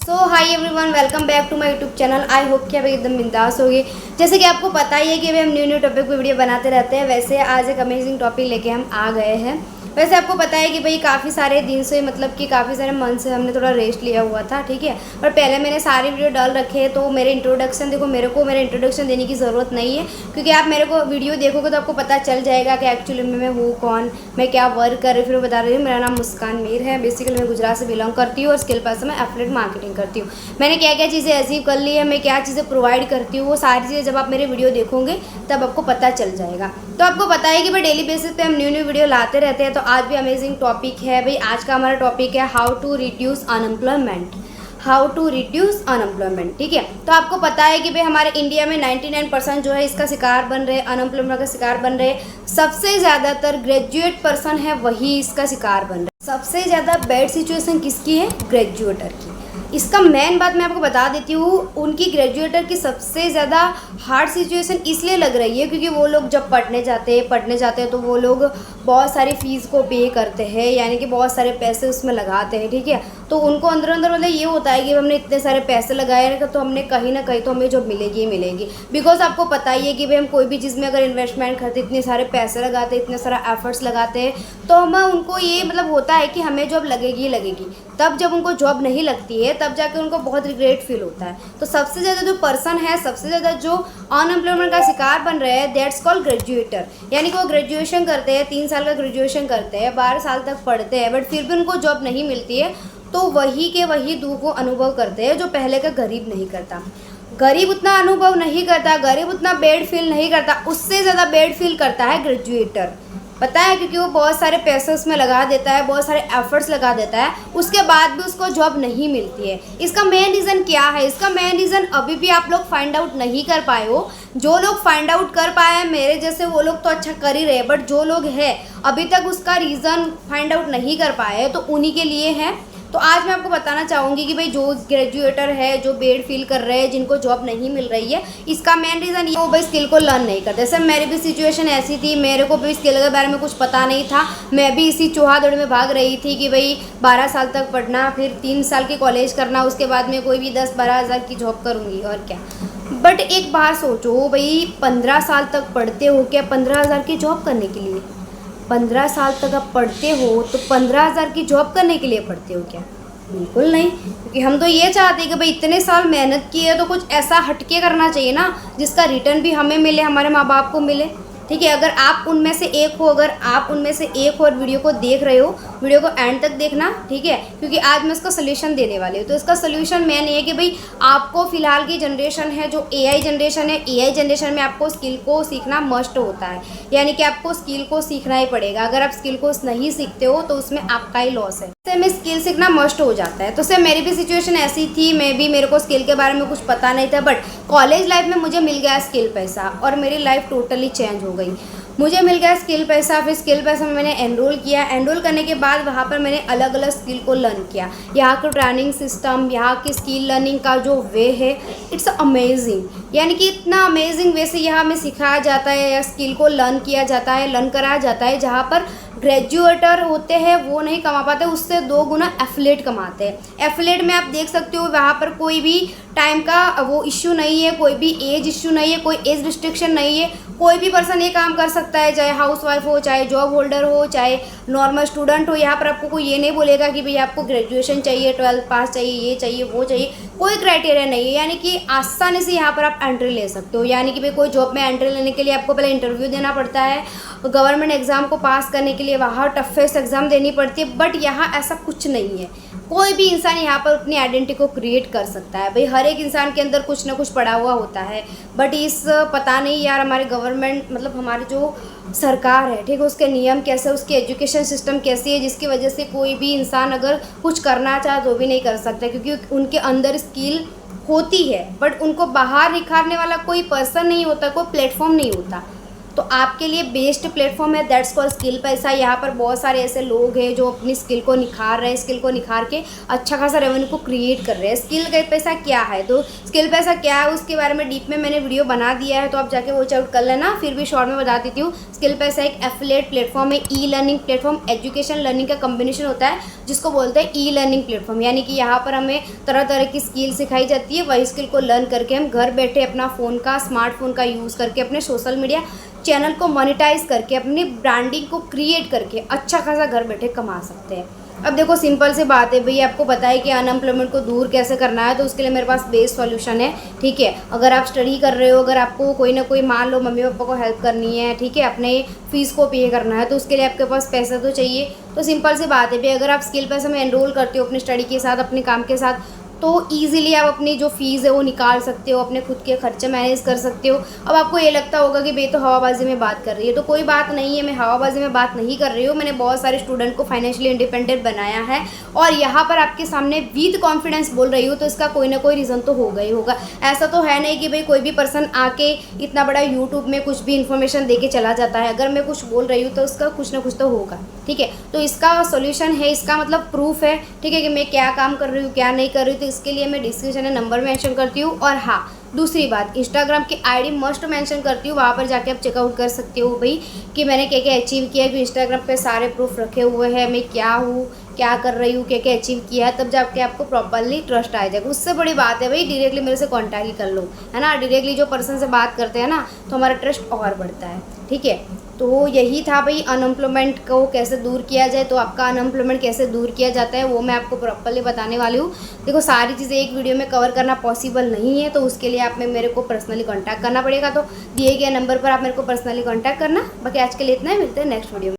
Hi everyone, welcome back to my YouTube channel. I hope कि आप एकदम बिंदास होगे। जैसे कि आपको पता ही है कि हम न्यू टॉपिक पे वीडियो बनाते रहते हैं। वैसे आज एक अमेजिंग टॉपिक लेके हम आ गए हैं। वैसे आपको पता है कि भाई काफ़ी सारे दिन से मतलब कि काफ़ी सारे मंथ से हमने थोड़ा रेस्ट लिया हुआ था, ठीक है। पर पहले मैंने सारी वीडियो डाल रखे हैं, तो मेरे इंट्रोडक्शन देखो, मेरे को मेरा इंट्रोडक्शन देने की ज़रूरत नहीं है, क्योंकि आप मेरे को वीडियो देखोगे तो आपको पता चल जाएगा कि एक्चुअली मैं हूँ कौन, मैं क्या वर्क कर रही हूँ। फिर बता रही हूँ, मेरा नाम मुस्कान मीर है। बेसिकली मैं गुजरात से बिलोंग करती हूँ और स्किल पर्सन में एफिलिएट मार्केटिंग करती हूँ। मैंने क्या क्या चीज़ें अचीव कर ली है, मैं क्या चीज़ें प्रोवाइड करती हूँ, वो सारी चीज़ें जब आप मेरे वीडियो देखोगे तब आपको पता चल जाएगा। तो आपको पता है कि भाई डेली बेसिस पे हम न्यू वीडियो लाते रहते हैं। तो आज भी अमेजिंग टॉपिक है भाई। आज का हमारा टॉपिक है how to reduce unemployment. How to reduce unemployment, ठीक है। तो आपको पता है कि भाई हमारे इंडिया में 99% जो है इसका शिकार बन रहे, अनएम्प्लॉयमेंट का शिकार बन रहे। सबसे ज़्यादातर ग्रेजुएट पर्सन है वही इसका शिकार बन रहे। सबसे ज़्यादा बैड सिचुएशन किसकी है? ग्रेजुएटर की। इसका मेन बात मैं आपको बता देती हूँ, उनकी ग्रेजुएटर की सबसे ज़्यादा हार्ड सिचुएशन इसलिए लग रही है क्योंकि वो लोग जब पढ़ने जाते हैं तो वो लोग बहुत सारी फ़ीस को पे करते हैं, यानी कि बहुत सारे पैसे उसमें लगाते हैं, ठीक है। तो उनको अंदर अंदर मतलब ये होता है कि हमने इतने सारे पैसे लगाए तो हमने कहीं ना कहीं तो हमें जॉब मिलेगी ही मिलेगी। बिकॉज आपको पता ही है कि भाई हम कोई भी चीज़ में अगर इन्वेस्टमेंट करते, इतने सारे पैसे लगाते, इतने सारा एफर्ट्स लगाते हैं, तो हमें उनको ये मतलब होता है कि हमें जॉब लगेगी ही लगेगी। तब जब उनको जॉब नहीं लगती है तब जाकर उनको बहुत रिग्रेट फील होता है। तो सबसे ज़्यादा जो पर्सन है, सबसे ज़्यादा जो अनएम्प्लॉयमेंट का शिकार बन रहे हैं, दैट्स कॉल्ड ग्रेजुएटर। यानी कि वो ग्रेजुएशन करते हैं, 3 साल का ग्रेजुएशन करते हैं, 12 साल तक पढ़ते हैं, बट फिर भी उनको जॉब नहीं मिलती है। तो वही के वही दुख को अनुभव करते हैं जो पहले का गरीब नहीं करता। गरीब उतना अनुभव नहीं करता, गरीब उतना बैड फील नहीं करता, उससे ज़्यादा बैड फील करता है ग्रेजुएटर। पता है, क्योंकि वो बहुत सारे पैसे उसमें लगा देता है, बहुत सारे एफर्ट्स लगा देता है, उसके बाद भी उसको जॉब नहीं मिलती है। इसका मेन रीज़न क्या है? इसका मेन रीज़न अभी भी आप लोग फाइंड आउट नहीं कर पाए हो। जो लोग फाइंड आउट कर पाए हैं मेरे जैसे, वो लोग तो अच्छा कर ही रहे, बट जो लोग हैं अभी तक उसका रीज़न फाइंड आउट नहीं कर पाए हैं, तो उन्हीं के लिए है। तो आज मैं आपको बताना चाहूँगी कि भाई जो ग्रेजुएटर है, जो बेड फील कर रहे हैं, जिनको जॉब नहीं मिल रही है, इसका मेन रीज़न ये वो भाई स्किल को लर्न नहीं करते। जैसे मेरी भी सिचुएशन ऐसी थी, मेरे को भी स्किल के बारे में कुछ पता नहीं था। मैं भी इसी चौहादौड़ में भाग रही थी कि भाई 12 साल तक पढ़ना, फिर 3 साल की कॉलेज करना, उसके बाद में कोई भी 10-12 हज़ार की जॉब करूँगी और क्या। बट एक बार सोचो भाई, 15 साल तक पढ़ते हो क्या 15 हज़ार की जॉब करने के लिए? 15 साल तक आप पढ़ते हो तो 15 हज़ार की जॉब करने के लिए पढ़ते हो क्या? बिल्कुल नहीं। क्योंकि हम तो ये चाहते हैं कि भाई इतने साल मेहनत की है तो कुछ ऐसा हटके करना चाहिए ना जिसका रिटर्न भी हमें मिले, हमारे माँ बाप को मिले, ठीक है। अगर आप उनमें से एक हो, और वीडियो को देख रहे हो, वीडियो को एंड तक देखना, ठीक है, क्योंकि आज मैं इसका सोल्यूशन देने वाली हूँ। तो इसका सोल्यूशन मेन ये है कि भाई आपको फ़िलहाल की जनरेशन है जो एआई जनरेशन है, एआई जनरेशन में आपको स्किल को सीखना मस्ट होता है। यानी कि आपको स्किल को सीखना ही पड़ेगा। अगर आप स्किल को नहीं सीखते हो तो उसमें आपका ही लॉस है। से में स्किल सीखना मस्ट हो जाता है। तो से मेरी भी सिचुएशन ऐसी थी, मेरे को स्किल के बारे में कुछ पता नहीं था, बट कॉलेज लाइफ में मुझे मिल गया स्किल पैसा और मेरी लाइफ टोटली चेंज हो गई। मुझे मिल गया स्किल पैसा, फिर स्किल पैसा में मैंने एनरोल किया। एनरोल करने के बाद वहाँ पर मैंने अलग अलग स्किल को लर्न किया। यहाँ का ट्रेनिंग सिस्टम, यहाँ की स्किल लर्निंग का जो वे है, इट्स अमेजिंग। यानी कि इतना अमेजिंग वे से यहाँ में सिखाया जाता है या स्किल को लर्न किया जाता है, लर्न कराया जाता है, जहाँ पर ग्रेजुएटर होते हैं वो नहीं कमा पाते, उससे 2 गुना एफिलिएट कमाते हैं। एफिलिएट में आप देख सकते हो वहाँ पर कोई भी टाइम का वो इश्यू नहीं है, कोई भी एज इश्यू नहीं है, कोई एज रिस्ट्रिक्शन नहीं है। कोई भी पर्सन ये काम कर सकता है, चाहे हाउसवाइफ हो, चाहे जॉब होल्डर हो, चाहे नॉर्मल स्टूडेंट हो। यहाँ पर आपको कोई ये नहीं बोलेगा कि भाई आपको ग्रेजुएशन चाहिए, 12th पास चाहिए, ये चाहिए, वो चाहिए, कोई क्राइटेरिया नहीं है। यानी कि आसानी से यहाँ पर आप एंट्री ले सकते हो। यानी कि भाई कोई जॉब में एंट्री लेने के लिए आपको पहले इंटरव्यू देना पड़ता है, गवर्नमेंट एग्ज़ाम को पास करने के लिए वहाँ टफेस्ट एग्ज़ाम देनी पड़ती है, बट यहाँ ऐसा कुछ नहीं है। कोई भी इंसान यहाँ पर अपनी आइडेंटिटी को क्रिएट कर सकता है। भाई हर एक इंसान के अंदर कुछ ना कुछ पड़ा हुआ होता है, बट इस पता नहीं यार हमारे गवर्नमेंट मतलब हमारी जो सरकार है, ठीक है, उसके नियम कैसे, उसकी एजुकेशन सिस्टम कैसी है, जिसकी वजह से कोई भी इंसान अगर कुछ करना चाहे तो भी नहीं कर सकता, क्योंकि उनके अंदर स्किल होती है बट उनको बाहर निखारने वाला कोई पर्सन नहीं होता, कोई प्लेटफॉर्म नहीं होता। तो आपके लिए बेस्ट प्लेटफॉर्म है, दैट्स कॉल्ड स्किल पैसा। यहाँ पर बहुत सारे ऐसे लोग हैं जो अपनी स्किल को निखार रहे हैं, स्किल को निखार के अच्छा खासा रेवेन्यू को क्रिएट कर रहे हैं। स्किल पैसा क्या है, तो स्किल पैसा क्या है उसके बारे में डीप में मैंने वीडियो बना दिया है, तो आप जाके वॉच आउट कर लेना। फिर भी शॉर्ट में बता देती हूँ। स्किल पैसा एक एफिलिएट प्लेटफॉर्म है, e learning platform, education learning का कॉम्बिनेशन होता है जिसको बोलते हैं ई लर्निंग प्लेटफॉर्म। यानी कि यहाँ पर हमें तरह तरह की स्किल सिखाई जाती है, वही स्किल को लर्न करके हम घर बैठे अपना फ़ोन का, स्मार्टफोन का यूज़ करके अपने सोशल मीडिया चैनल को मोनेटाइज करके अपनी ब्रांडिंग को क्रिएट करके अच्छा खासा घर बैठे कमा सकते हैं। अब देखो सिंपल सी बात है भाई, आपको पता है कि अनएम्प्लॉयमेंट को दूर कैसे करना है, तो उसके लिए मेरे पास बेस्ट सॉल्यूशन है। ठीक है, अगर आप स्टडी कर रहे हो, अगर आपको कोई ना कोई, मान लो मम्मी पापा को हेल्प करनी है, ठीक है, अपने फीस को पे करना है, तो उसके लिए आपके पास पैसा तो चाहिए। तो सिंपल सी बात है भाई, अगर आप स्किल पैसा में एनरोल करते हो अपनी स्टडी के साथ, अपने काम के साथ, तो ईज़िली आप अपनी जो फ़ीस है वो निकाल सकते हो, अपने खुद के खर्चे मैनेज कर सकते हो। अब आपको ये लगता होगा कि भाई तो हवाबाजी में बात कर रही है, तो कोई बात नहीं है, मैं हवाबाजी में बात नहीं कर रही हूँ। मैंने बहुत सारे स्टूडेंट को फाइनेंशियली इंडिपेंडेंट बनाया है और यहाँ पर आपके सामने विद कॉन्फिडेंस बोल रही हूँ, तो इसका कोई ना कोई रीज़न तो होगा ही होगा। ऐसा तो है नहीं कि भाई कोई भी पर्सन आके इतना बड़ा यूट्यूब में कुछ भी इन्फॉर्मेशन दे के चला जाता है। अगर मैं कुछ बोल रही हूँ तो उसका कुछ ना कुछ तो होगा। ठीक है, तो इसका सोल्यूशन है, इसका मतलब प्रूफ है, ठीक है, कि मैं क्या काम कर रही हूँ क्या नहीं कर रही हूँ। तो इसके लिए मैं डिस्क्रिप्शन में नंबर मेंशन करती हूँ। और हाँ, दूसरी बात, इंस्टाग्राम की आईडी मस्ट मेंशन करती हूँ, वहाँ पर जाके आप चेकआउट कर सकते हो भाई कि मैंने क्या क्या अचीव किया है। इंस्टाग्राम पे सारे प्रूफ रखे हुए हैं, मैं क्या हूँ, क्या कर रही हूँ, क्या क्या अचीव किया है, तब जाके आपको प्रॉपरली ट्रस्ट आ जाएगा। उससे बड़ी बात है भाई, डायरेक्टली मेरे से कॉन्टैक्ट ही कर लो, है ना। डायरेक्टली जो पर्सन से बात करते हैं ना, तो हमारा ट्रस्ट और बढ़ता है। ठीक है, तो यही था भाई, अनएम्प्लॉयमेंट को कैसे दूर किया जाए। तो आपका अनएम्प्लॉयमेंट कैसे दूर किया जाता है वो मैं आपको प्रॉपरली बताने वाली हूँ। देखो सारी चीज़ें एक वीडियो में कवर करना पॉसिबल नहीं है, तो उसके लिए आप में मेरे को पर्सनली कांटेक्ट करना पड़ेगा। तो दिए गए नंबर पर आप मेरे को पर्सनली कांटेक्ट करना। बाकी आज के लिए इतना ही, मिलते हैं नेक्स्ट वीडियो में।